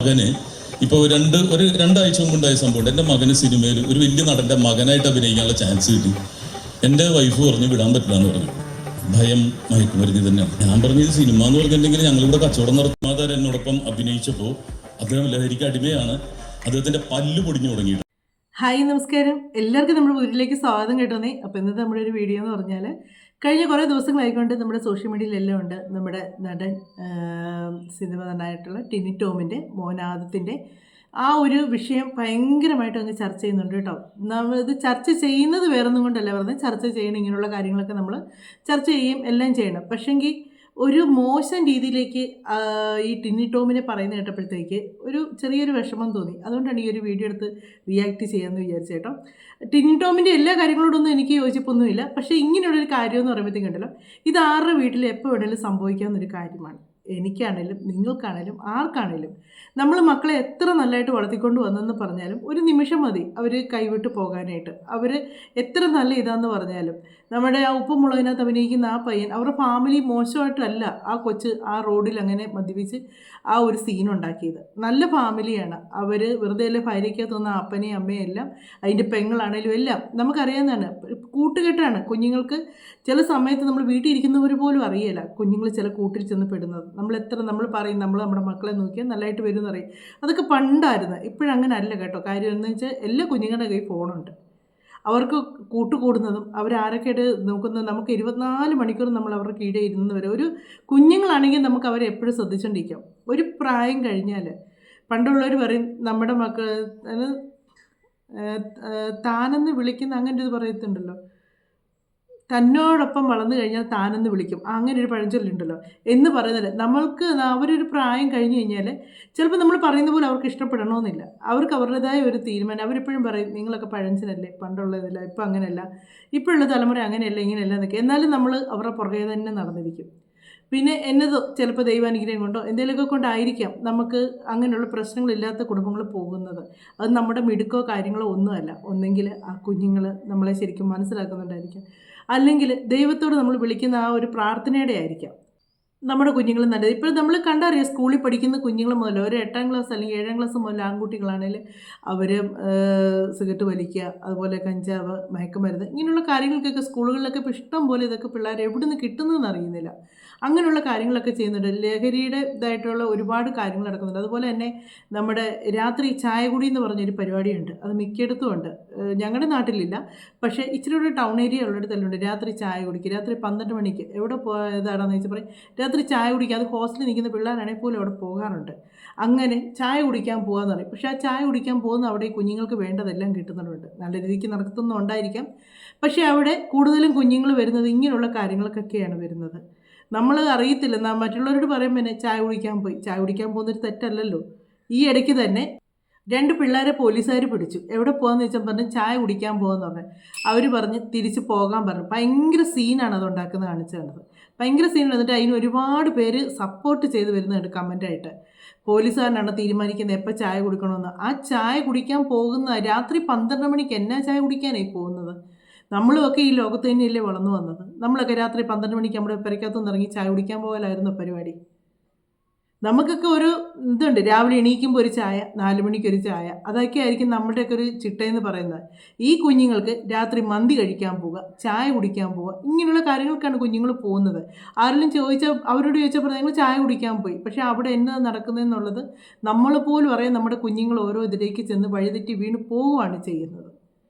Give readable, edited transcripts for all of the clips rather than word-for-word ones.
മകന് ഇപ്പോൾ രണ്ടാഴ്ച മുമ്പുണ്ടായ സംഭവം. എൻ്റെ മകന് സിനിമയിൽ ഒരു വലിയ നടൻ്റെ മകനായിട്ട് അഭിനയിക്കാനുള്ള ചാൻസ് കിട്ടി. എൻ്റെ വൈഫ് പറഞ്ഞു വിടാൻ പറ്റില്ല എന്ന് പറഞ്ഞു. ഭയം മയക്കുമരുന്ന് തന്നെയാണ്. ഞാൻ പറഞ്ഞത് സിനിമ എന്ന് പറഞ്ഞിട്ടുണ്ടെങ്കിൽ ഞങ്ങളിവിടെ കച്ചവടം നടത്തുന്നതാർ എന്നോടൊപ്പം അഭിനയിച്ചപ്പോൾ അദ്ദേഹം ലഹരിക്ക് അടിമയാണ്. അദ്ദേഹത്തിൻ്റെ പല്ല് പൊടിഞ്ഞു തുടങ്ങിയിട്ട്. ഹായ്, നമസ്കാരം. എല്ലാവർക്കും നമ്മുടെ വീട്ടിലേക്ക് സ്വാഗതം കേട്ടോന്നേ. അപ്പോൾ ഇന്നത്തെ നമ്മുടെ ഒരു വീഡിയോ എന്ന് പറഞ്ഞാൽ, കഴിഞ്ഞ കുറേ ദിവസങ്ങളായിക്കൊണ്ട് നമ്മുടെ സോഷ്യൽ മീഡിയയിലെല്ലാം ഉണ്ട് നമ്മുടെ നടൻ സിനിമ നടനായിട്ടുള്ള ടിനി ടോമിൻ്റെ മോനാദത്തിൻ്റെ ആ ഒരു വിഷയം ഭയങ്കരമായിട്ട് അങ്ങ് ചർച്ച ചെയ്യുന്നുണ്ട് കേട്ടോ. ഇത് ചർച്ച ചെയ്യുന്നത് വേറൊന്നും കൊണ്ടല്ല പറഞ്ഞത്, ചർച്ച ചെയ്യണം, ഇങ്ങനെയുള്ള കാര്യങ്ങളൊക്കെ നമ്മൾ ചർച്ച ചെയ്യും, എല്ലാം ചെയ്യണം. പക്ഷേങ്കിൽ ഒരു മോശം രീതിയിലേക്ക് ഈ ടിനി ടോമിനെ പറയുന്ന കേട്ടപ്പോഴത്തേക്ക് ഒരു ചെറിയൊരു വിഷമം തോന്നി. അതുകൊണ്ടാണ് ഈ ഒരു വീഡിയോ എടുത്ത് റിയാക്ട് ചെയ്യാമെന്ന് വിചാരിച്ചു കേട്ടോ. ടിനി ടോമിൻ്റെ എല്ലാ കാര്യങ്ങളോടൊന്നും എനിക്ക് യോജിപ്പൊന്നുമില്ല. പക്ഷേ ഇങ്ങനെയുള്ളൊരു കാര്യമെന്ന് പറയുമ്പോഴത്തേക്കുണ്ടല്ലോ, ഇത് ആരുടെ വീട്ടിൽ എപ്പോൾ വേണമെങ്കിലും സംഭവിക്കാവുന്നൊരു കാര്യമാണ്. എനിക്കാണേലും നിങ്ങൾക്കാണേലും ആർക്കാണേലും നമ്മൾ മക്കളെ എത്ര നല്ലതായിട്ട് വളർത്തിക്കൊണ്ട് വന്നെന്ന് പറഞ്ഞാലും ഒരു നിമിഷം മതി അവർ കൈവിട്ട് പോകാനായിട്ട്. അവർ എത്ര നല്ല ഇതാന്ന് പറഞ്ഞാലും നമ്മുടെ ആ ഉപ്പും മുളകിനകത്ത് അഭിനയിക്കുന്ന ആ പയ്യൻ, അവരുടെ ഫാമിലി മോശമായിട്ടല്ല ആ കൊച്ച് ആ റോഡിൽ അങ്ങനെ മദ്യപിച്ച് ആ ഒരു സീനുണ്ടാക്കിയത്. നല്ല ഫാമിലിയാണ് അവർ. വെറുതെ അല്ലേ ഭാര്യയ്ക്കകത്ത് വന്ന അപ്പനെയും അമ്മയും എല്ലാം, അതിൻ്റെ പെങ്ങളാണേലും എല്ലാം നമുക്കറിയാവുന്നതാണ്. കൂട്ടുകെട്ടാണ്. കുഞ്ഞുങ്ങൾക്ക് ചില സമയത്ത് നമ്മൾ വീട്ടിൽ ഇരിക്കുന്നവർ പോലും അറിയില്ല കുഞ്ഞുങ്ങൾ ചില കൂട്ടിൽ ചെന്ന് പെടുന്നത്. നമ്മൾ പറയും നമ്മൾ നമ്മുടെ മക്കളെ നോക്കിയാൽ നല്ലതായിട്ട് വരും എന്ന് പറയും. അതൊക്കെ പണ്ടായിരുന്നു. ഇപ്പോഴങ്ങനെ അല്ല കേട്ടോ. കാര്യം എന്ന് വെച്ചാൽ എല്ലാ കുഞ്ഞുങ്ങളുടെ കയ്യിൽ ഫോണുണ്ട്. അവർക്ക് കൂട്ടുകൂടുന്നതും അവരാരൊക്കെയായിട്ട് നോക്കുന്നത്, നമുക്ക് 24 മണിക്കൂർ നമ്മൾ അവരുടെ കീഴേ ഇരുന്നവരെ. ഒരു കുഞ്ഞുങ്ങളാണെങ്കിൽ നമുക്ക് അവരെ എപ്പോഴും ശ്രദ്ധിച്ചുകൊണ്ടിരിക്കാം. ഒരു പ്രായം കഴിഞ്ഞാൽ പണ്ടുള്ളവർ പറയും നമ്മുടെ മക്കൾ താനെന്ന് വിളിക്കുന്ന അങ്ങനെ ഒരു ഇത് പറയത്തുണ്ടല്ലോ, തന്നോടൊപ്പം വളർന്നു കഴിഞ്ഞാൽ താനെന്ന് വിളിക്കും, അങ്ങനെ ഒരു പഴഞ്ചൊല്ലുണ്ടല്ലോ എന്ന് പറയുന്നത്. നമ്മൾക്ക് അവരൊരു പ്രായം കഴിഞ്ഞ് കഴിഞ്ഞാൽ ചിലപ്പോൾ നമ്മൾ പറയുന്ന പോലെ അവർക്ക് ഇഷ്ടപ്പെടണമെന്നില്ല. അവർക്ക് അവരുടേതായ ഒരു തീരുമാനം. അവരെപ്പോഴും പറയും നിങ്ങളൊക്കെ പഴഞ്ചനല്ലേ, പണ്ടുള്ളതില്ല, ഇപ്പം അങ്ങനെയല്ല, ഇപ്പോഴുള്ള തലമുറ അങ്ങനെയല്ല, ഇങ്ങനെയല്ല എന്നൊക്കെ. എന്നാലും നമ്മൾ അവരുടെ പുറകെ തന്നെ നടന്നിരിക്കും. പിന്നെ എന്നത് ചിലപ്പോൾ ദൈവാനുഗ്രഹം കൊണ്ടോ എന്തെങ്കിലുമൊക്കെ കൊണ്ടായിരിക്കാം നമുക്ക് അങ്ങനെയുള്ള പ്രശ്നങ്ങളില്ലാത്ത കുടുംബങ്ങൾ പോകുന്നത്. അത് നമ്മുടെ മിടുക്കോ കാര്യങ്ങളോ ഒന്നുമല്ല. ഒന്നെങ്കിൽ ആ കുഞ്ഞുങ്ങൾ നമ്മളെ ശരിക്കും മനസ്സിലാക്കുന്നുണ്ടായിരിക്കാം, അല്ലെങ്കിൽ ദൈവത്തോട് നമ്മൾ വിളിക്കുന്ന ആ ഒരു പ്രാർത്ഥനയുടെ ആയിരിക്കാം നമ്മുടെ കുഞ്ഞുങ്ങൾ നല്ലത്. ഇപ്പോൾ നമ്മൾ കണ്ടറിയാം, സ്കൂളിൽ പഠിക്കുന്ന കുഞ്ഞുങ്ങൾ മുതൽ ഒരു 8ാം ക്ലാസ് അല്ലെങ്കിൽ 7ാം ക്ലാസ് മുതൽ ആൺകുട്ടികളാണെങ്കിൽ അവർ സിഗരറ്റ് വലിക്കുക, അതുപോലെ കഞ്ചാവ്, മയക്കുമരുന്ന്, ഇങ്ങനെയുള്ള കാര്യങ്ങൾക്കൊക്കെ സ്കൂളുകളിലൊക്കെ ഇപ്പോൾ ഇഷ്ടം പോലെ ഇതൊക്കെ പിള്ളേർ എവിടെ നിന്ന് കിട്ടുന്നതെന്ന് അറിയുന്നില്ല. അങ്ങനെയുള്ള കാര്യങ്ങളൊക്കെ ചെയ്യുന്നുണ്ട്. ലഹരിയുടെ ഇതായിട്ടുള്ള ഒരുപാട് കാര്യങ്ങൾ നടക്കുന്നുണ്ട്. അതുപോലെ തന്നെ നമ്മുടെ രാത്രി ചായകുടി എന്ന് പറഞ്ഞൊരു പരിപാടിയുണ്ട്. അത് മിക്കയിടത്തും ഉണ്ട്. ഞങ്ങളുടെ നാട്ടിലില്ല, പക്ഷേ ഇച്ചിരി ഒരു ടൗൺ ഏരിയ ഉള്ളിടത്തെല്ലാം ഉണ്ട്. രാത്രി ചായ കുടിക്കുക, രാത്രി 12 മണിക്ക് എവിടെ പോയതാണെന്ന് വെച്ചാൽ പറയും രാത്രി ചായ കുടിക്കുക. അത് ഹോസ്റ്റലിൽ നിൽക്കുന്ന പിള്ളേരാണെങ്കിൽ പോലും അവിടെ പോകാറുണ്ട്. അങ്ങനെ ചായ കുടിക്കാൻ പോകാമെന്ന് പറയും. പക്ഷേ ആ ചായ കുടിക്കാൻ പോകുന്ന അവിടെ കുഞ്ഞുങ്ങൾക്ക് വേണ്ടതെല്ലാം കിട്ടുന്നുണ്ട്. നല്ല രീതിക്ക് നടത്തുന്നുണ്ടായിരിക്കാം. പക്ഷേ അവിടെ കൂടുതലും കുഞ്ഞുങ്ങൾ വരുന്നത് ഇങ്ങനെയുള്ള കാര്യങ്ങൾക്കൊക്കെയാണ് വരുന്നത്. നമ്മൾ അറിയത്തില്ല. മറ്റുള്ളവരോട് പറയുമ്പോൾ തന്നെ ചായ കുടിക്കാൻ പോകുന്നൊരു തെറ്റല്ലല്ലോ. ഈ ഇടയ്ക്ക് തന്നെ 2 പിള്ളേരെ പോലീസുകാർ പിടിച്ചു. എവിടെ പോകാമെന്ന് വെച്ചാൽ പറഞ്ഞു ചായ കുടിക്കാൻ പോകാമെന്ന് പറഞ്ഞു. അവർ പറഞ്ഞ് തിരിച്ച് പോകാൻ പറഞ്ഞു. ഭയങ്കര സീനാണ് അത് ഉണ്ടാക്കുന്നത്, കാണിച്ചു തന്നത്. ഭയങ്കര സീനാണ്. എന്നിട്ട് അതിന് ഒരുപാട് പേര് സപ്പോർട്ട് ചെയ്ത് വരുന്നുണ്ട് കമൻ്റായിട്ട്. പോലീസുകാരനാണ് തീരുമാനിക്കുന്നത് എപ്പോൾ ചായ കുടിക്കണമെന്ന്. ആ ചായ കുടിക്കാൻ പോകുന്ന രാത്രി 12 മണിക്ക് എന്നാ ചായ കുടിക്കാനായി പോകുന്നത്? നമ്മളുമൊക്കെ ഈ ലോകത്ത് തന്നെയല്ലേ വളർന്നു വന്നത്. നമ്മളൊക്കെ രാത്രി 12 മണിക്ക് നമ്മുടെ പെരയ്ക്കകത്തുനിന്ന് ഇറങ്ങി ചായ കുടിക്കാൻ പോകലായിരുന്നു പരിപാടി. നമുക്കൊക്കെ ഒരു ഇതുണ്ട്, രാവിലെ എണീക്കുമ്പോൾ ഒരു ചായ, 4 മണിക്കൊരു ചായ, അതൊക്കെ ആയിരിക്കും നമ്മുടെയൊക്കെ ഒരു ചിട്ടയെന്ന് പറയുന്നത്. ഈ കുഞ്ഞുങ്ങൾക്ക് രാത്രി മന്തി കഴിക്കാൻ പോവുക, ചായ കുടിക്കാൻ പോവുക, ഇങ്ങനെയുള്ള കാര്യങ്ങൾക്കാണ് കുഞ്ഞുങ്ങൾ പോകുന്നത്. ആരെങ്കിലും അവരോട് ചോദിച്ചപ്പോൾ ഞങ്ങൾ ചായ കുടിക്കാൻ പോയി. പക്ഷേ അവിടെ എന്നാ നടക്കുന്നതെന്നുള്ളത് നമ്മൾ പോലും അറിയാം. നമ്മുടെ കുഞ്ഞുങ്ങൾ ഓരോ ഇതിലേക്ക് ചെന്ന് വഴിതെറ്റി വീണ് പോവുകയാണ് ചെയ്യുന്നത്.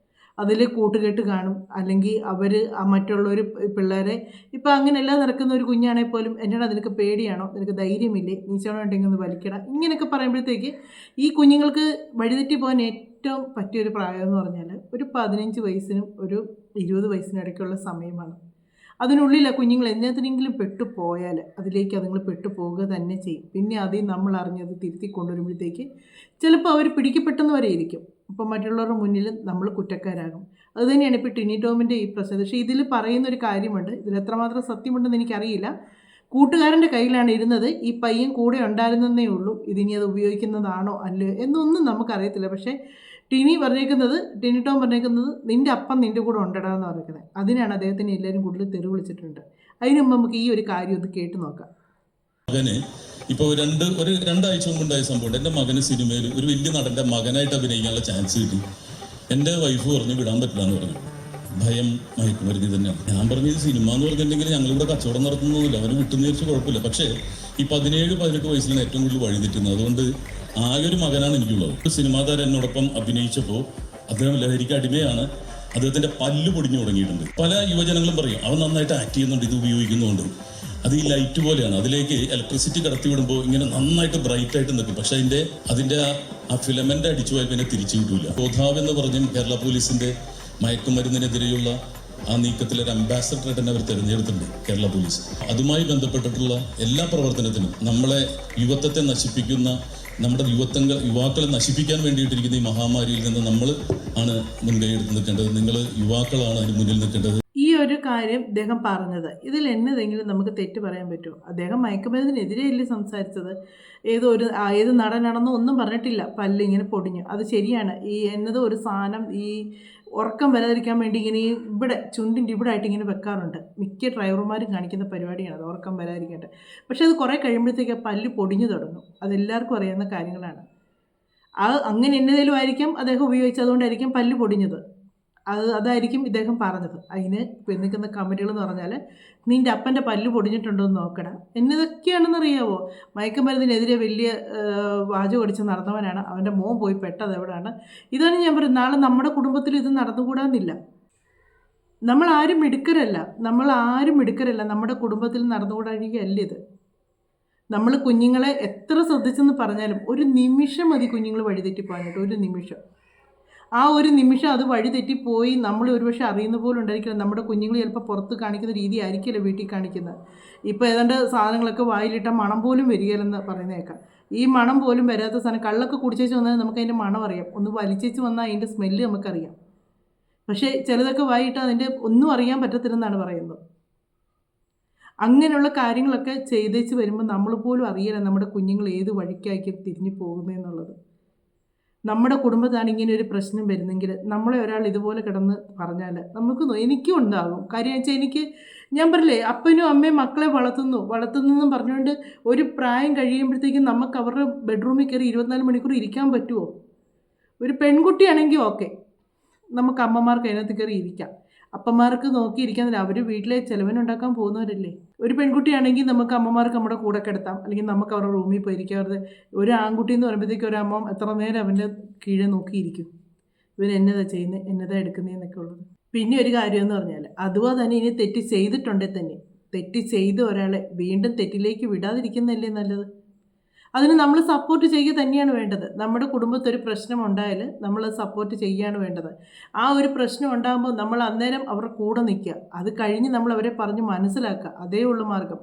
അതിൽ കൂട്ടുകെട്ട് കാണും, അല്ലെങ്കിൽ അവർ മറ്റുള്ളവർ പിള്ളേരെ ഇപ്പോൾ അങ്ങനെയെല്ലാം നടക്കുന്ന ഒരു കുഞ്ഞാണെങ്കിൽ പോലും എന്നോട് നിനക്ക് പേടിയാണോ, നിനക്ക് ധൈര്യമില്ലേ, നീച്ചോണുണ്ടെങ്കിൽ ഒന്ന് വലിക്കട, ഇങ്ങനെയൊക്കെ പറയുമ്പോഴത്തേക്ക് ഈ കുഞ്ഞുങ്ങൾക്ക് വഴിതെറ്റി പോകാൻ ഏറ്റവും പറ്റിയൊരു പ്രായം എന്ന് പറഞ്ഞാൽ ഒരു 15 വയസ്സിനും ഒരു 20 വയസ്സിനും ഇടയ്ക്കുള്ള സമയമാണ്. അതിനുള്ളിൽ ആ കുഞ്ഞുങ്ങൾ എന്നതിനെങ്കിലും പെട്ടുപോയാൽ അതിലേക്ക് അതുങ്ങൾ പെട്ടുപോവുക തന്നെ ചെയ്യും. പിന്നെ അതിൽ നമ്മൾ അറിഞ്ഞത് തിരുത്തി കൊണ്ടുവരുമ്പോഴത്തേക്ക് ചിലപ്പോൾ അവർ പിടിക്കപ്പെട്ടെന്ന് വരെ ഇരിക്കും. അപ്പോൾ മറ്റുള്ളവരുടെ മുന്നിൽ നമ്മൾ കുറ്റക്കാരാകും. അതുതന്നെയാണ് ഇപ്പോൾ ടിനി ടോമിൻ്റെ ഈ പ്രശ്നം. പക്ഷേ ഇതിൽ പറയുന്നൊരു കാര്യമുണ്ട്, ഇതിൽ എത്രമാത്രം സത്യമുണ്ടെന്ന് എനിക്കറിയില്ല. കൂട്ടുകാരൻ്റെ കയ്യിലാണ് ഇരുന്നത്, ഈ പയ്യൻ കൂടെ ഉണ്ടായിരുന്നതേ ഉള്ളൂ. ഇതിനി അത് ഉപയോഗിക്കുന്നതാണോ അല്ലയോ എന്നൊന്നും നമുക്കറിയത്തില്ല. പക്ഷേ ടിനി ടോം പറഞ്ഞേക്കുന്നത് നിൻ്റെ അപ്പം നിൻ്റെ കൂടെ ഉണ്ടടാ എന്ന് പറഞ്ഞേക്കുന്നത്. അതിനാണ് അദ്ദേഹത്തിന് എല്ലാവരും കൂടുതൽ തെറി വിളിച്ചിട്ടുണ്ട്. അതിന് മുമ്പ് നമുക്ക് ഈ ഒരു കാര്യം ഒന്ന് കേട്ട് നോക്കാം. മകന് ഇപ്പോൾ രണ്ടാഴ്ച മുമ്പുണ്ടായ സംഭവം. എൻ്റെ മകന് സിനിമയിൽ ഒരു വലിയ നടൻ്റെ മകനായിട്ട് അഭിനയിക്കാനുള്ള ചാൻസ് കിട്ടി. എൻ്റെ വൈഫ് പറഞ്ഞു വിടാൻ പറ്റില്ല എന്ന് പറഞ്ഞു. ഭയം മയക്കുമരുന്ന് തന്നെയാണ്. ഞാൻ പറഞ്ഞത് സിനിമ എന്ന് പറഞ്ഞിട്ടുണ്ടെങ്കിൽ ഞങ്ങളിവിടെ കച്ചവടം നടത്തുന്നതില്ല, അവന് വിട്ടുന്ന വിചാരിച്ച് കുഴപ്പമില്ല. പക്ഷേ ഈ 17-18 വയസ്സിലാണ് ഏറ്റവും കൂടുതൽ വഴിതെറ്റുന്നത്. അതുകൊണ്ട് ആകെ ഒരു മകനാണ് എനിക്കുള്ളത്. ഒരു സിനിമാ താരം എന്നോടൊപ്പം അഭിനയിച്ചപ്പോൾ അദ്ദേഹം ലഹരിക്ക് അടിമയാണ്. അദ്ദേഹത്തിൻ്റെ പല്ല് പൊടിഞ്ഞു തുടങ്ങിയിട്ടുണ്ട്. പല യുവജനങ്ങളും പറയും അവൻ നന്നായിട്ട് ആക്ട് ചെയ്യുന്നുണ്ട്, ഇത് ഉപയോഗിക്കുന്നുണ്ട്. അത് ഈ ലൈറ്റ് പോലെയാണ്, അതിലേക്ക് ഇലക്ട്രിസിറ്റി കടത്തി വിടുമ്പോൾ ഇങ്ങനെ നന്നായിട്ട് ബ്രൈറ്റ് ആയിട്ട് നിൽക്കും. പക്ഷെ അതിന്റെ ആ ഫിലമെന്റ് അടിച്ചു പോയാൽ പിന്നെ തിരിച്ചു കിട്ടൂല. ബോധാവ് എന്ന് പറഞ്ഞും കേരള പോലീസിന്റെ മയക്കുമരുന്നിനെതിരെയുള്ള ആ നീക്കത്തിൽ ഒരു അംബാസഡറായിട്ട് തന്നെ അവർ തിരഞ്ഞെടുത്തിട്ടുണ്ട് കേരള പോലീസ്. അതുമായി ബന്ധപ്പെട്ടിട്ടുള്ള എല്ലാ പ്രവർത്തനത്തിനും നമ്മളെ യുവത്വത്തെ നശിപ്പിക്കുന്ന, നമ്മുടെ യുവാക്കളെ നശിപ്പിക്കാൻ വേണ്ടിയിട്ടിരിക്കുന്ന ഈ മഹാമാരിയിൽ നിന്ന് നമ്മൾ ആണ് മുൻകൈ എടുത്ത് നിൽക്കേണ്ടത്. നിങ്ങൾ യുവാക്കളാണ് അതിന് മുന്നിൽ നിൽക്കേണ്ടത്. ഈ ഒരു കാര്യം അദ്ദേഹം പറഞ്ഞത് ഇതിൽ എന്നതെങ്കിലും നമുക്ക് തെറ്റ് പറയാൻ പറ്റുമോ? അദ്ദേഹം മയക്കുമരുന്നിനെതിരെയല്ലേ സംസാരിച്ചത്? ഏത് നടനാണെന്നോ ഒന്നും പറഞ്ഞിട്ടില്ല. പല്ലിങ്ങനെ പൊടിഞ്ഞു, അത് ശരിയാണ്. ഒരു സാധനം ഉറക്കം വരാതിരിക്കാൻ വേണ്ടി ഇങ്ങനെ ഇവിടെ ചുണ്ടിൻ്റെ ഇവിടെ ആയിട്ട് ഇങ്ങനെ വെക്കാറുണ്ട്. മിക്ക ഡ്രൈവർമാരും കാണിക്കുന്ന പരിപാടിയാണ് അത്, ഉറക്കം വരാതിരിക്കേണ്ടത്. പക്ഷെ അത് കുറേ കഴിയുമ്പോഴത്തേക്ക് പല്ല് പൊടിഞ്ഞു തുടങ്ങും. അതെല്ലാവർക്കും അറിയാവുന്ന കാര്യങ്ങളാണ്. അങ്ങനെ എന്നതേലും ആയിരിക്കും അദ്ദേഹം ഉപയോഗിച്ചതുകൊണ്ടായിരിക്കും പല്ല് പൊടിഞ്ഞത്. അതായിരിക്കും ഇദ്ദേഹം പറഞ്ഞത്. അതിന് നിൽക്കുന്ന കമൻറ്റുകൾ എന്ന് പറഞ്ഞാൽ, നിൻ്റെ അപ്പൻ്റെ പല്ല് പൊടിഞ്ഞിട്ടുണ്ടോ എന്ന് നോക്കണം. എന്നതൊക്കെയാണെന്നറിയാവോ? മയക്കുമരുന്നിനെതിരെ വലിയ വാചകം അടിച്ച് നടന്നവനാണ്. അവൻ്റെ മോൻ പോയി പെട്ടത് എവിടെയാണ്? ഇതാണ് ഞാൻ പറയുന്നത്. നാളെ നമ്മുടെ കുടുംബത്തിൽ ഇത് നടന്നുകൂടാന്നില്ല. നമ്മൾ ആരും മിടുക്കരല്ല. നമ്മുടെ കുടുംബത്തിൽ നടന്നുകൂടാഴികയല്ല ഇത്. നമ്മൾ കുഞ്ഞുങ്ങളെ എത്ര ശ്രദ്ധിച്ചെന്ന് പറഞ്ഞാലും ഒരു നിമിഷം മതി കുഞ്ഞുങ്ങൾ വഴിതെറ്റിപ്പോകാനായിട്ട്. ഒരു നിമിഷം, ആ ഒരു നിമിഷം അത് വഴിതെറ്റിപ്പോയി നമ്മൾ ഒരുപക്ഷെ അറിയുന്ന പോലും ഉണ്ടായിരിക്കില്ല. നമ്മുടെ കുഞ്ഞുങ്ങൾ ചിലപ്പോൾ പുറത്ത് കാണിക്കുന്ന രീതി ആയിരിക്കില്ല വീട്ടിൽ കാണിക്കുന്നത്. ഇപ്പോൾ ഏതാണ്ട് സാധനങ്ങളൊക്കെ വായിലിട്ട മണം പോലും വരികയില്ലെന്ന് പറയുന്നേക്കാം. ഈ മണം പോലും വരാത്ത സാധനം, കള്ളൊക്കെ കുടിച്ചേച്ച് വന്നാൽ നമുക്ക് അതിൻ്റെ മണം അറിയാം. ഒന്ന് വലിച്ചേച്ച് വന്നാൽ അതിൻ്റെ സ്മെല്ല് നമുക്കറിയാം. പക്ഷേ ചിലതൊക്കെ വായിട്ട് അതിൻ്റെ ഒന്നും അറിയാൻ പറ്റത്തില്ലെന്നാണ് പറയുന്നത്. അങ്ങനെയുള്ള കാര്യങ്ങളൊക്കെ ചെയ്തേച്ച് വരുമ്പോൾ നമ്മൾ പോലും അറിയില്ല നമ്മുടെ കുഞ്ഞുങ്ങൾ ഏത് വഴിക്കായിരിക്കും തിരിഞ്ഞു പോകുന്നതെന്നുള്ളത്. നമ്മുടെ കുടുംബത്താണ് ഇങ്ങനെ ഒരു പ്രശ്നം വരുന്നെങ്കിൽ നമ്മളെ ഒരാൾ ഇതുപോലെ കിടന്ന് പറഞ്ഞാൽ എനിക്കും ഉണ്ടാകും. കാര്യം വെച്ചാൽ ഞാൻ പറഞ്ഞില്ലേ, അപ്പനും അമ്മയും മക്കളെ വളർത്തുന്നെന്നും പറഞ്ഞുകൊണ്ട് ഒരു പ്രായം കഴിയുമ്പോഴത്തേക്കും നമുക്ക് അവരുടെ ബെഡ്റൂമിൽ കയറി 24 മണിക്കൂർ ഇരിക്കാൻ പറ്റുമോ? ഒരു പെൺകുട്ടിയാണെങ്കിൽ ഓക്കെ, നമുക്ക് അമ്മമാർക്ക് അതിനകത്ത് കയറി ഇരിക്കാം. അപ്പന്മാർക്ക് നോക്കിയിരിക്കാന്നില്ല, അവർ വീട്ടിലെ ചിലവിനുണ്ടാക്കാൻ പോകുന്നവരല്ലേ. ഒരു പെൺകുട്ടിയാണെങ്കിൽ നമുക്ക് അമ്മമാർക്ക് നമ്മുടെ കൂടെ കിടത്താം, അല്ലെങ്കിൽ നമുക്ക് അവരുടെ റൂമിൽ പോയിരിക്കാറുണ്ട്. ഒരു ആൺകുട്ടി എന്ന് പറയുമ്പോഴത്തേക്കും ഒരു അമ്മ എത്ര നേരം അവൻ്റെ കീഴെ നോക്കിയിരിക്കും, ഇവൻ എന്നതാ ചെയ്യുന്നത്, എന്നതാ എടുക്കുന്നതെന്നൊക്കെ ഉള്ളത്. പിന്നെ ഒരു കാര്യം എന്ന് പറഞ്ഞാൽ, അതുപോലെ തന്നെ ഇനി തെറ്റ് ചെയ്തിട്ടുണ്ടെങ്കിൽ തന്നെ തെറ്റ് ചെയ്ത ഒരാളെ വീണ്ടും തെറ്റിലേക്ക് വിടാതിരിക്കുന്നതല്ലേ നല്ലത്. അതിന് നമ്മൾ സപ്പോർട്ട് ചെയ്യുക തന്നെയാണ് വേണ്ടത്. നമ്മുടെ കുടുംബത്തിൽ ഒരു പ്രശ്നം ഉണ്ടായാൽ നമ്മൾ സപ്പോർട്ട് ചെയ്യുകയാണ് വേണ്ടത്. ആ ഒരു പ്രശ്നം ഉണ്ടാകുമ്പോൾ നമ്മൾ അന്നേരം അവരുടെ കൂടെ നിൽക്കുക. അത് കഴിഞ്ഞ് നമ്മൾ അവരെ പറഞ്ഞ് മനസ്സിലാക്കുക. അതേ ഉള്ളു മാർഗം.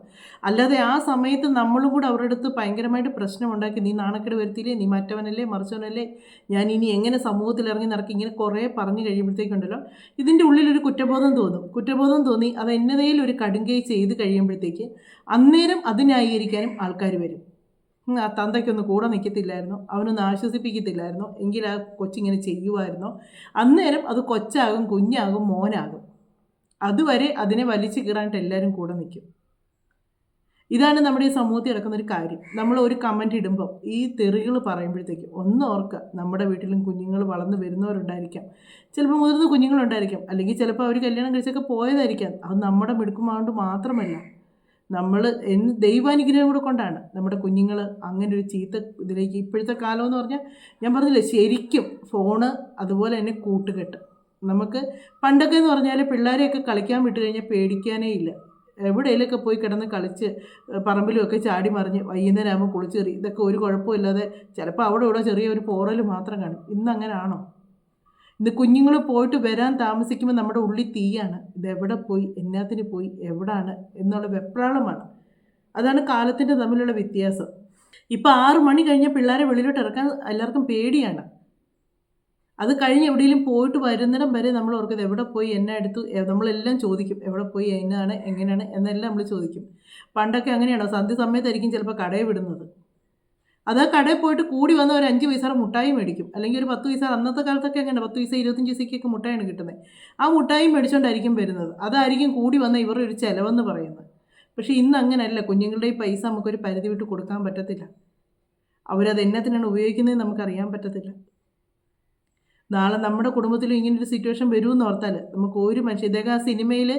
അല്ലാതെ ആ സമയത്ത് നമ്മളും കൂടെ അവരുടെ അടുത്ത് ഭയങ്കരമായിട്ട് പ്രശ്നം ഉണ്ടാക്കി, നീ നാണക്കേട് വരുത്തിയില്ലേ, നീ മറ്റവനല്ലേ മറിച്ചവനല്ലേ, ഞാൻ ഇനി എങ്ങനെ സമൂഹത്തിൽ ഇറങ്ങി നടക്കി, ഇങ്ങനെ കുറേ പറഞ്ഞു കഴിയുമ്പോഴത്തേക്കുണ്ടല്ലോ ഇതിൻ്റെ ഉള്ളിലൊരു കുറ്റബോധം തോന്നി അത് എന്നതേലും ഒരു കടുങ്കൈ ചെയ്ത് കഴിയുമ്പോഴത്തേക്ക് അന്നേരം അത് ന്യായീകരിക്കാനും ആൾക്കാർ വരും. ആ തന്തയ്ക്കൊന്ന് കൂടെ നിൽക്കത്തില്ലായിരുന്നോ, അവനൊന്ന് ആശ്വസിപ്പിക്കത്തില്ലായിരുന്നോ, എങ്കിൽ ആ കൊച്ചിങ്ങനെ ചെയ്യുമായിരുന്നോ? അന്നേരം അത് കൊച്ചാകും, കുഞ്ഞാകും, മോനാകും. അതുവരെ അതിനെ വലിച്ചു കീറാനായിട്ട് എല്ലാവരും കൂടെ നിൽക്കും. ഇതാണ് നമ്മുടെ ഈ സമൂഹത്തിൽ നടക്കുന്നൊരു കാര്യം. നമ്മൾ ഒരു കമൻറ്റ് ഇടുമ്പോൾ ഈ തെറികൾ പറയുമ്പോഴത്തേക്കും ഒന്ന് ഓർക്കുക, നമ്മുടെ വീട്ടിലും കുഞ്ഞുങ്ങൾ വളർന്നു വരുന്നവരുണ്ടായിരിക്കാം, ചിലപ്പോൾ മുതിർന്ന കുഞ്ഞുങ്ങളുണ്ടായിരിക്കാം, അല്ലെങ്കിൽ ചിലപ്പോൾ അവർ കല്യാണം കഴിച്ചൊക്കെ പോയതായിരിക്കാം. അത് നമ്മുടെ മിടുക്കുമാകൊണ്ട് മാത്രമല്ല, നമ്മൾ ദൈവാനുഗ്രഹം കൂടെ കൊണ്ടാണ് നമ്മുടെ കുഞ്ഞുങ്ങൾ അങ്ങനെ ഒരു ചീത്ത ഇതിലേക്ക്. ഇപ്പോഴത്തെ കാലം എന്ന് പറഞ്ഞാൽ ഞാൻ പറഞ്ഞില്ലേ, ശരിക്കും ഫോണ്, അതുപോലെ തന്നെ കൂട്ടുകെട്ട്. നമുക്ക് പണ്ടൊക്കെ എന്ന് പറഞ്ഞാൽ പിള്ളേരെയൊക്കെ കളിക്കാൻ വിട്ട് കഴിഞ്ഞാൽ പേടിക്കാനേ ഇല്ല. എവിടെയെങ്കിലുമൊക്കെ പോയി കിടന്ന് കളിച്ച് പറമ്പിലുമൊക്കെ ചാടി മറിഞ്ഞ് വൈകുന്നേരം ആകുമ്പോൾ കുളിച്ചെറി, ഇതൊക്കെ ഒരു കുഴപ്പമില്ലാതെ ചിലപ്പോൾ അവിടെ ഇവിടെ ചെറിയൊരു പോറൽ മാത്രം കാണും. ഇന്ന് അങ്ങനെ ആണോ? ഇന്ന് കുഞ്ഞുങ്ങൾ പോയിട്ട് വരാൻ താമസിക്കുമ്പോൾ നമ്മുടെ ഉള്ളിൽ തീയാണ്. ഇതെവിടെ പോയി, എന്നാത്തിന് പോയി, എവിടാണ് എന്നുള്ള വെപ്രാളമാണ്. അതാണ് കാലത്തിൻ്റെ തമ്മിലുള്ള വ്യത്യാസം. ഇപ്പോൾ 6 മണി കഴിഞ്ഞാൽ പിള്ളേരെ വെളിയിലോട്ട് ഇറക്കാൻ എല്ലാവർക്കും പേടിയാണ്. അത് കഴിഞ്ഞ് എവിടെയെങ്കിലും പോയിട്ട് വരുന്നിടം വരെ നമ്മൾ ഓർക്കുന്നത് എവിടെ പോയി, എന്നെ എടുത്തു, നമ്മളെല്ലാം ചോദിക്കും, എവിടെ പോയി, എന്നാണ്, എങ്ങനെയാണ് എന്നെല്ലാം നമ്മൾ ചോദിക്കും. പണ്ടൊക്കെ അങ്ങനെയാണോ? സന്ധ്യ സമയത്തായിരിക്കും ചിലപ്പോൾ കടയിൽ വിടുന്നത്. അത് കടയിൽ പോയിട്ട് കൂടി വന്ന ഒരു 5 പൈസയുടെ മുട്ടായി മേടിക്കും, അല്ലെങ്കിൽ ഒരു 10 പൈസ. അന്നത്തെ കാലത്തൊക്കെ അങ്ങനെ 10 പൈസ 25 പൈസയ്ക്കൊക്കെ മുട്ടായാണ് കിട്ടുന്നത്. ആ മുട്ടായി മേടിച്ചുകൊണ്ടായിരിക്കും വരുന്നത്. അതായിരിക്കും കൂടി വന്ന ഇവരുടെ ഒരു ചിലവെന്ന് പറയുന്നത്. പക്ഷേ ഇന്ന് അങ്ങനെയല്ല. കുഞ്ഞുങ്ങളുടെ ഈ പൈസ നമുക്കൊരു പരിധി വിട്ട് കൊടുക്കാൻ പറ്റത്തില്ല. അവരത് എന്നത്തിനാണ് ഉപയോഗിക്കുന്നതെന്ന് നമുക്കറിയാൻ പറ്റത്തില്ല. നാളെ നമ്മുടെ കുടുംബത്തിലും ഇങ്ങനൊരു സിറ്റുവേഷൻ വരുമെന്ന് ഓർത്താൽ നമുക്ക് ഒരു മനുഷ്യൻ ഇദ്ദേഹം ആ സിനിമയിൽ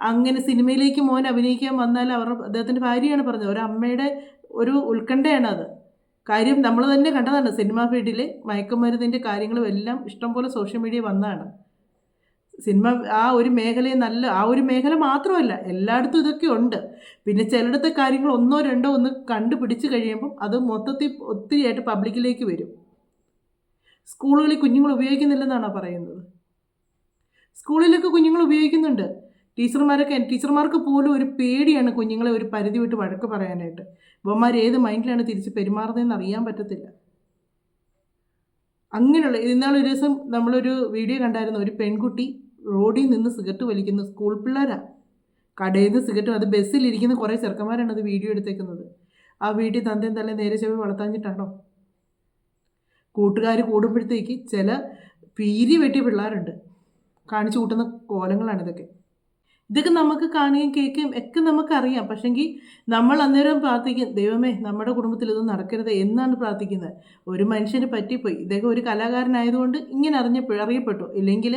അങ്ങനെ സിനിമയിലേക്ക് മോൻ അഭിനയിക്കാൻ വന്നാൽ അദ്ദേഹത്തിൻ്റെ ഭാര്യയാണ് പറഞ്ഞത്. ഒരമ്മയുടെ ഒരു ഉത്കണ്ഠയാണ് അത്. കാര്യം നമ്മൾ തന്നെ കണ്ടതാണ്. സിനിമാ ഫീൽഡിൽ മയക്കുമരുന്നിൻ്റെ കാര്യങ്ങളും എല്ലാം ഇഷ്ടംപോലെ സോഷ്യൽ മീഡിയ വന്നതാണ്. സിനിമ ആ ഒരു മേഖലയെ ആ ഒരു മേഖല മാത്രമല്ല, എല്ലായിടത്തും ഇതൊക്കെ ഉണ്ട്. പിന്നെ ചിലയിടത്തെ കാര്യങ്ങൾ ഒന്നോ രണ്ടോ ഒന്ന് കണ്ടുപിടിച്ച് കഴിയുമ്പം അത് മൊത്തത്തിൽ ഒത്തിരിയായിട്ട് പബ്ലിക്കിലേക്ക് വരും. സ്കൂളുകളിൽ കുഞ്ഞുങ്ങൾ ഉപയോഗിക്കുന്നില്ലെന്നാണോ പറയുന്നത്? സ്കൂളിലൊക്കെ കുഞ്ഞുങ്ങൾ ഉപയോഗിക്കുന്നുണ്ട്. ടീച്ചർമാർക്ക് പോലും ഒരു പേടിയാണ് കുഞ്ഞുങ്ങളെ ഒരു പരിധി വിട്ട് വഴക്ക് പറയാനായിട്ട്. ഇവന്മാർ ഏത് മൈൻഡിലാണ് തിരിച്ച് പെരുമാറുന്നതെന്ന് അറിയാൻ പറ്റത്തില്ല. അങ്ങനെയുള്ള ഇന്നാളൊരു ദിവസം നമ്മളൊരു വീഡിയോ കണ്ടായിരുന്നു. ഒരു പെൺകുട്ടി റോഡിൽ നിന്ന് സിഗരറ്റ് വലിക്കുന്നു. സ്കൂൾ പിള്ളേരാണ്. കടയിൽ നിന്ന് സിഗരറ്റ്, അത് ബസ്സിലിരിക്കുന്ന കുറേ ചെറുക്കന്മാരാണ് അത് വീഡിയോ എടുത്തേക്കുന്നത്. ആ വീട്ടിൽ തന്തയും തലേ നേരെ ചെവി വളർത്താഞ്ഞിട്ടാണോ? കൂട്ടുകാർ കൂടുമ്പോഴത്തേക്ക് ചില പീരി വെട്ടിയ പിള്ളേരുണ്ട്. കാണിച്ചു കൂട്ടുന്ന കോലങ്ങളാണ് ഇതൊക്കെ. ഇതൊക്കെ നമുക്ക് കാണുകയും കേൾക്കുകയും ഒക്കെ നമുക്കറിയാം. പക്ഷെങ്കിൽ നമ്മൾ അന്നേരം പ്രാർത്ഥിക്കും, ദൈവമേ നമ്മുടെ കുടുംബത്തിൽ ഇതൊന്നും നടക്കരുത് എന്നാണ് പ്രാർത്ഥിക്കുന്നത്. ഒരു മനുഷ്യന് പറ്റിപ്പോയി. ഇദ്ദേഹം ഒരു കലാകാരനായതുകൊണ്ട് ഇങ്ങനെ അറിയപ്പെട്ടു. ഇല്ലെങ്കിൽ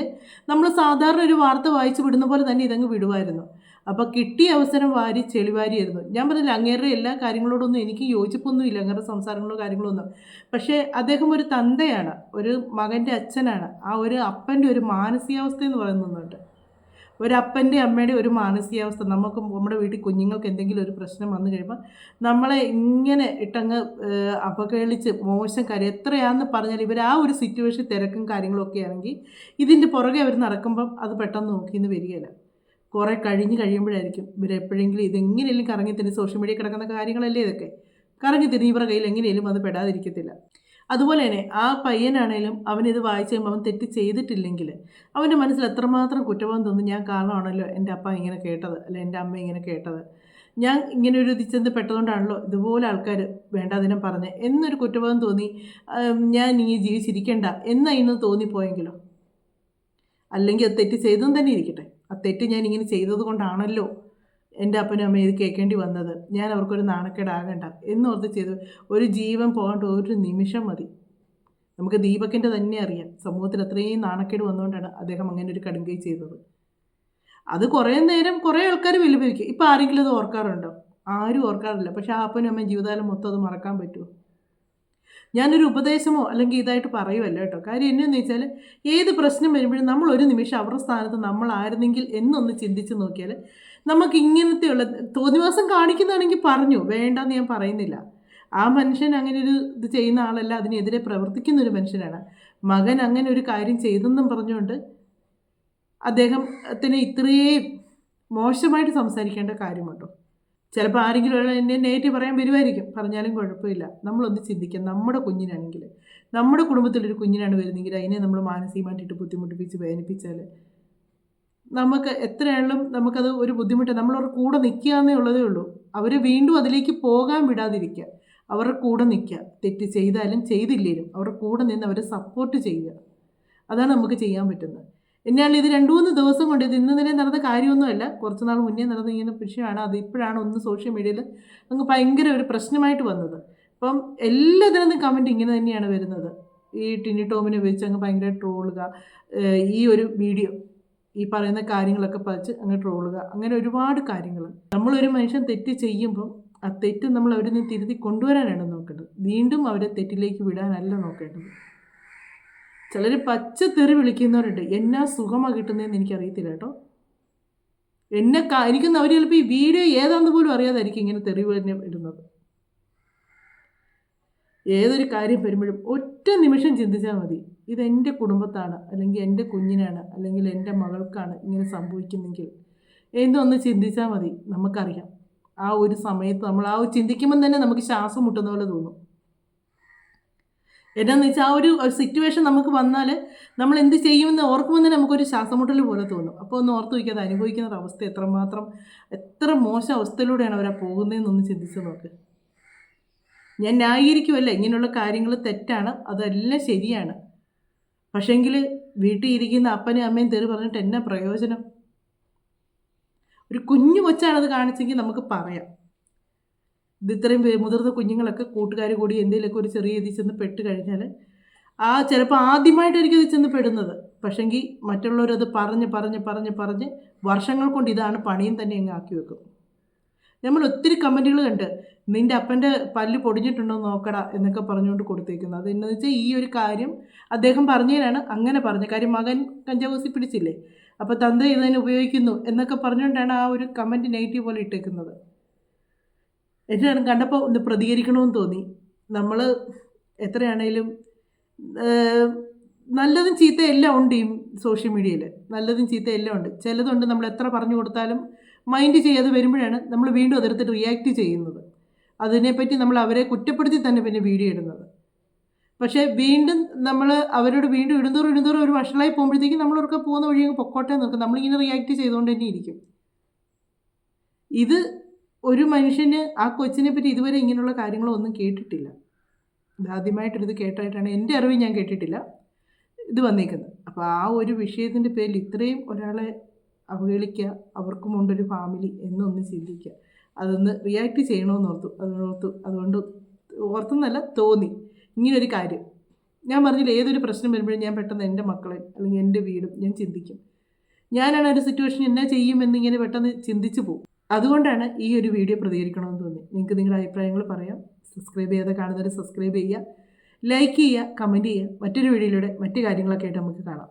നമ്മൾ സാധാരണ ഒരു വാർത്ത വായിച്ചു വിടുന്ന പോലെ തന്നെ ഇതങ്ങ് വിടുമായിരുന്നു. അപ്പോൾ കിട്ടിയ അവസരം വാരി ചെളിവാരിയായിരുന്നു. ഞാൻ പറഞ്ഞില്ല, അങ്ങേരുടെ എല്ലാ കാര്യങ്ങളോടൊന്നും എനിക്ക് യോജിപ്പൊന്നുമില്ല, അങ്ങേരുടെ സംസാരങ്ങളോ കാര്യങ്ങളോ ഒന്നും. പക്ഷേ അദ്ദേഹം ഒരു തന്തയാണ്, ഒരു മകൻ്റെ അച്ഛനാണ്. ആ ഒരു അപ്പൻ്റെ ഒരു മാനസികാവസ്ഥ എന്ന് പറയുന്നുണ്ട്. ഒരപ്പൻ്റെ അമ്മയുടെ ഒരു മാനസികാവസ്ഥ. നമ്മുടെ വീട്ടിൽ കുഞ്ഞുങ്ങൾക്ക് എന്തെങ്കിലും ഒരു പ്രശ്നം വന്നു കഴിയുമ്പോൾ നമ്മളെ ഇങ്ങനെ ഇട്ടങ്ങ് അപകേളിച്ച് മോശം കാര്യം എത്രയാണെന്ന് പറഞ്ഞാൽ ഇവർ ആ ഒരു സിറ്റുവേഷൻ തിരക്കും കാര്യങ്ങളൊക്കെ ആണെങ്കിൽ ഇതിൻ്റെ പുറകെ അവർ നടക്കുമ്പം അത് പെട്ടെന്ന് നോക്കിയെന്ന് വരികയില്ല. കുറേ കഴിയുമ്പോഴായിരിക്കും ഇവരെപ്പോഴെങ്കിലും ഇതെങ്ങനെയെങ്കിലും കറങ്ങിത്തിരി സോഷ്യൽ മീഡിയ കിടക്കുന്ന കാര്യങ്ങളല്ലേ ഇതൊക്കെ കറങ്ങിത്തിരി ഇവരുടെ കയ്യിൽ എങ്ങനെയും അത് പെടാതിരിക്കത്തില്ല. അതുപോലെ തന്നെ ആ പയ്യനാണേലും അവനിത് വായിച്ച് കഴിയുമ്പോൾ അവൻ തെറ്റ് ചെയ്തിട്ടില്ലെങ്കിൽ അവൻ്റെ മനസ്സിൽ എത്രമാത്രം കുറ്റബോധം തോന്നും. ഞാൻ കാരണമാണല്ലോ എൻ്റെ അപ്പ ഇങ്ങനെ കേട്ടത്, അല്ലെ എൻ്റെ അമ്മ ഇങ്ങനെ കേട്ടത്, ഞാൻ ഇങ്ങനെ ഒരു ഇതിച്ചെന്ന് പെട്ടതുകൊണ്ടാണല്ലോ ഇതുപോലെ ആൾക്കാർ വേണ്ടാതിനം പറഞ്ഞ് എന്നൊരു കുറ്റബോധം തോന്നി ഞാൻ ഇനി ജീവിച്ചിരിക്കേണ്ട എന്നതിന് തോന്നിപ്പോയെങ്കിലോ. അല്ലെങ്കിൽ അത് തെറ്റ് ചെയ്തെന്ന് തന്നെ ഇരിക്കട്ടെ, ആ തെറ്റ് ഞാൻ ഇങ്ങനെ ചെയ്തത് കൊണ്ടാണല്ലോ എൻ്റെ അപ്പനും അമ്മയും ഇത് കേൾക്കേണ്ടി വന്നത്, ഞാൻ അവർക്കൊരു നാണക്കേടാകണ്ട എന്നോർത്ത് ചെയ്തു. ഒരു ജീവൻ പോകേണ്ട ഒരു നിമിഷം മതി. നമുക്ക് ദീപകിൻ്റെ തന്നെ അറിയാം, സമൂഹത്തിൽ അത്രയും നാണക്കേട് വന്നുകൊണ്ടാണ് അദ്ദേഹം അങ്ങനെ ഒരു കടുങ്കൈ ചെയ്തത്. അത് കുറേ നേരം കുറേ ആൾക്കാർ വിലപിക്കും. ഇപ്പോൾ ആരെങ്കിലും അത് ഓർക്കാറുണ്ടോ? ആരും ഓർക്കാറില്ല. പക്ഷേ ആ അപ്പനും അമ്മയും ജീവിതകാലം മൊത്തം അത് മറക്കാൻ പറ്റുമോ? ഞാനൊരു ഉപദേശമോ അല്ലെങ്കിൽ ഇതായിട്ട് പറയുമല്ല കേട്ടോ. കാര്യം എന്നു വെച്ചാൽ ഏത് പ്രശ്നം വരുമ്പോഴും നമ്മൾ ഒരു നിമിഷം അവരുടെ സ്ഥാനത്ത് നമ്മളായിരുന്നെങ്കിൽ എന്നൊന്ന് ചിന്തിച്ച് നോക്കിയാൽ നമുക്ക് ഇങ്ങനത്തെയുള്ള തോന്നിവാസം കാണിക്കുന്നതാണെങ്കിൽ പറഞ്ഞു, വേണ്ടെന്ന് ഞാൻ പറയുന്നില്ല. ആ മനുഷ്യൻ അങ്ങനെ ഒരു ഇത് ചെയ്യുന്ന ആളല്ല, അതിനെതിരെ പ്രവർത്തിക്കുന്ന ഒരു മനുഷ്യനാണ്. മകൻ അങ്ങനെ ഒരു കാര്യം ചെയ്തെന്നും പറഞ്ഞുകൊണ്ട് അദ്ദേഹത്തിന് ഇത്രയും മോശമായിട്ട് സംസാരിക്കേണ്ട കാര്യമുണ്ടോ? ചിലപ്പോൾ ആരെങ്കിലും എന്നെ നെഗറ്റീവ് പറയാൻ വരുമായിരിക്കും, പറഞ്ഞാലും കുഴപ്പമില്ല. നമ്മളൊന്ന് ചിന്തിക്കാം, നമ്മുടെ കുഞ്ഞിനാണെങ്കിൽ, നമ്മുടെ കുടുംബത്തിലൊരു കുഞ്ഞിനാണ് വരുന്നെങ്കിൽ അതിനെ നമ്മൾ മാനസികമായിട്ടിട്ട് ബുദ്ധിമുട്ടിപ്പിച്ച് വേദനിപ്പിച്ചാൽ നമുക്ക് എത്രയാണെങ്കിലും നമുക്കത് ഒരു ബുദ്ധിമുട്ട്. നമ്മളവരുടെ കൂടെ നിൽക്കുക എന്നേ ഉള്ളതേ ഉള്ളൂ. അവർ വീണ്ടും അതിലേക്ക് പോകാൻ വിടാതിരിക്കുക, അവരുടെ കൂടെ നിൽക്കുക. തെറ്റ് ചെയ്താലും ചെയ്തില്ലേലും അവരുടെ കൂടെ നിന്ന് അവരെ സപ്പോർട്ട് ചെയ്യുക. അതാണ് നമുക്ക് ചെയ്യാൻ പറ്റുന്നത്. എന്നാണ് ഇത് 2-3 ദിവസം കൊണ്ട്, ഇത് ഇന്നലെ നടന്ന കാര്യമൊന്നുമല്ല, കുറച്ച് നാൾ മുന്നേ നടന്ന ഇങ്ങനെ വിഷയമാണ്. അത് ഇപ്പോഴാണ് ഒന്ന് സോഷ്യൽ മീഡിയയിൽ അങ്ങ് ഭയങ്കര ഒരു പ്രശ്നമായിട്ട് വന്നത്. അപ്പം എല്ലാത്തിനും കമൻറ്റ് ഇങ്ങനെ തന്നെയാണ് വരുന്നത്. ഈ ടിനി ടോമിനെ വെച്ച് അങ്ങ് ഭയങ്കര ട്രോളുക, ഈ ഒരു വീഡിയോ ഈ പറയുന്ന കാര്യങ്ങളൊക്കെ പതിച്ച് അങ്ങ് ട്രോളുക, അങ്ങനെ ഒരുപാട് കാര്യങ്ങൾ. നമ്മളൊരു മനുഷ്യൻ തെറ്റ് ചെയ്യുമ്പം ആ തെറ്റ് നമ്മൾ അവരിൽ നിന്ന് തിരുത്തി കൊണ്ടുവരാനാണ് നോക്കേണ്ടത്, വീണ്ടും അവരെ തെറ്റിലേക്ക് വിടാനല്ല നോക്കേണ്ടത്. ചിലർ പച്ച തെറി വിളിക്കുന്നവരുണ്ട്. എന്നാ സുഖമാണ് കിട്ടുന്നതെന്ന് എനിക്കറിയത്തില്ല കേട്ടോ. എനിക്കൊന്നും അവർ ചിലപ്പോൾ ഈ വീഡിയോ ഏതാണെന്ന് പോലും അറിയാതായിരിക്കും ഇങ്ങനെ തെറി തന്നെ ഇടുന്നത്. ഏതൊരു കാര്യം വരുമ്പോഴും ഒറ്റ നിമിഷം ചിന്തിച്ചാൽ മതി, ഇതെൻ്റെ കുടുംബത്താണ്, അല്ലെങ്കിൽ എൻ്റെ കുഞ്ഞിനാണ്, അല്ലെങ്കിൽ എൻ്റെ മകൾക്കാണ് ഇങ്ങനെ സംഭവിക്കുന്നെങ്കിൽ എന്നൊന്ന് ചിന്തിച്ചാൽ മതി. നമുക്കറിയാം ആ ഒരു സമയത്ത് നമ്മൾ ആ ചിന്തിക്കുമ്പം തന്നെ നമുക്ക് ശ്വാസം മുട്ടുന്ന പോലെ തോന്നും. എന്നാന്ന് വെച്ചാൽ ആ ഒരു സിറ്റുവേഷൻ നമുക്ക് വന്നാൽ നമ്മൾ എന്ത് ചെയ്യുമെന്ന് ഓർക്കുമ്പോൾ തന്നെ നമുക്കൊരു ശ്വാസമുട്ടൽ പോലെ തോന്നും. അപ്പോൾ ഒന്ന് ഓർത്ത് വയ്ക്കാതെ അനുഭവിക്കുന്ന അവസ്ഥ എത്ര മോശം അവസ്ഥയിലൂടെയാണ് അവരാ പോകുന്നതെന്നൊന്ന് ചിന്തിച്ച് നോക്ക്. ഞാൻ ന്യായീകരിക്കുമല്ല, ഇങ്ങനെയുള്ള കാര്യങ്ങൾ തെറ്റാണ്, അതെല്ലാം ശരിയാണ്. പക്ഷേങ്കിൽ വീട്ടിൽ ഇരിക്കുന്ന അപ്പനും അമ്മയും തെറി പറഞ്ഞിട്ട് എന്നാ പ്രയോജനം? ഒരു കുഞ്ഞു കൊച്ചാണത് കാണിച്ചെങ്കിൽ നമുക്ക് പറയാം. ഇത് ഇത്രയും മുതിർന്ന കുഞ്ഞുങ്ങളൊക്കെ കൂട്ടുകാർ കൂടി എന്തെങ്കിലുമൊക്കെ ഒരു ചെറിയ ഇതിൽ ചെന്ന് പെട്ട് കഴിഞ്ഞാൽ ചിലപ്പോൾ ആദ്യമായിട്ടായിരിക്കും ഇത് ചെന്ന് പെടുന്നത്. പക്ഷെങ്കിൽ മറ്റുള്ളവരത് പറഞ്ഞ് വർഷങ്ങൾ കൊണ്ട് ഇതാണ് പണിയും തന്നെ അങ്ങ് ആക്കി വെക്കും. നമ്മൾ ഒത്തിരി കമൻറ്റുകൾ കണ്ട് നിൻ്റെ അപ്പൻ്റെ പല്ല് പൊടിഞ്ഞിട്ടുണ്ടോ നോക്കടാ എന്നൊക്കെ പറഞ്ഞുകൊണ്ട് കൊടുത്തേക്കുന്നത്. അതെന്നു വെച്ചാൽ ഈ ഒരു കാര്യം അദ്ദേഹം പറഞ്ഞതിനാണ് അങ്ങനെ പറഞ്ഞത്. കാര്യം മകൻ കഞ്ചാവൂസി പിടിച്ചില്ലേ, അപ്പോൾ തന്ത ഇതിനെ ഉപയോഗിക്കുന്നു എന്നൊക്കെ പറഞ്ഞുകൊണ്ടാണ് ആ ഒരു കമൻറ്റ് നെഗറ്റീവ് പോലെ ഇട്ടേക്കുന്നത്. എന്നെ കണ്ടപ്പോൾ ഒന്ന് പ്രതികരിക്കണമെന്ന് തോന്നി. നമ്മൾ എത്രയാണേലും നല്ലതും ചീത്ത എല്ലാം ഉണ്ട് ഈ സോഷ്യൽ മീഡിയയിൽ. നല്ലതും ചീത്ത എല്ലാം ഉണ്ട്. ചിലതുണ്ട് നമ്മൾ എത്ര പറഞ്ഞു കൊടുത്താലും മൈൻഡ് ചെയ്യാതെ വരുമ്പോഴാണ് നമ്മൾ വീണ്ടും അതെടുത്തിട്ട് റിയാക്ട് ചെയ്യുന്നത്. അതിനെപ്പറ്റി നമ്മൾ അവരെ കുറ്റപ്പെടുത്തി തന്നെ പിന്നെ വീഡിയോ ഇടുന്നത്. പക്ഷേ വീണ്ടും നമ്മൾ അവരോട് വീണ്ടും ഇടുന്തോറും ഒരു വഷളായി പോകുമ്പോഴത്തേക്കും നമ്മളൊക്കെ പോകുന്ന വഴി അങ്ങ് പൊക്കോട്ടെ നോക്കും. നമ്മളിങ്ങനെ റിയാക്ട് ചെയ്തുകൊണ്ട് തന്നെ ഇരിക്കും. ഇത് ഒരു മനുഷ്യന് ആ കൊച്ചിനെ പറ്റി ഇതുവരെ ഇങ്ങനെയുള്ള കാര്യങ്ങളൊന്നും കേട്ടിട്ടില്ല. ഇതാദ്യമായിട്ടൊരിത് കേട്ടായിട്ടാണ് എൻ്റെ അറിവ്, ഞാൻ കേട്ടിട്ടില്ല ഇത് വന്നേക്കുന്നത്. അപ്പോൾ ആ ഒരു വിഷയത്തിൻ്റെ പേരിൽ ഇത്രയും ഒരാളെ അവഹേളിക്കുക, അവർക്കുമുണ്ടൊരു ഫാമിലി എന്നൊന്ന് ചിന്തിക്കുക. അതൊന്ന് റിയാക്ട് ചെയ്യണമെന്ന് അതുകൊണ്ട് ഓർത്തെന്നല്ല തോന്നി ഇങ്ങനൊരു കാര്യം. ഞാൻ പറഞ്ഞില്ല, ഏതൊരു പ്രശ്നം വരുമ്പോഴും ഞാൻ പെട്ടെന്ന് എൻ്റെ മക്കളെ അല്ലെങ്കിൽ എൻ്റെ വീടും ഞാൻ ചിന്തിക്കും. ഞാനാണ് ഒരു സിറ്റുവേഷൻ എന്നാ ചെയ്യുമെന്നിങ്ങനെ പെട്ടെന്ന് ചിന്തിച്ചു പോകും. അതുകൊണ്ടാണ് ഈ ഒരു വീഡിയോ പ്രതികരിക്കണമെന്ന് തോന്നി. നിങ്ങൾക്ക് നിങ്ങളുടെ അഭിപ്രായങ്ങൾ പറയാം. സബ്സ്ക്രൈബ് ചെയ്യാതെ കാണുന്നവർ സബ്സ്ക്രൈബ് ചെയ്യുക, ലൈക്ക് ചെയ്യുക, കമൻറ്റ് ചെയ്യുക. മറ്റൊരു വീഡിയോയിലൂടെ മറ്റു കാര്യങ്ങളൊക്കെ ആയിട്ട് നമുക്ക് കാണാം.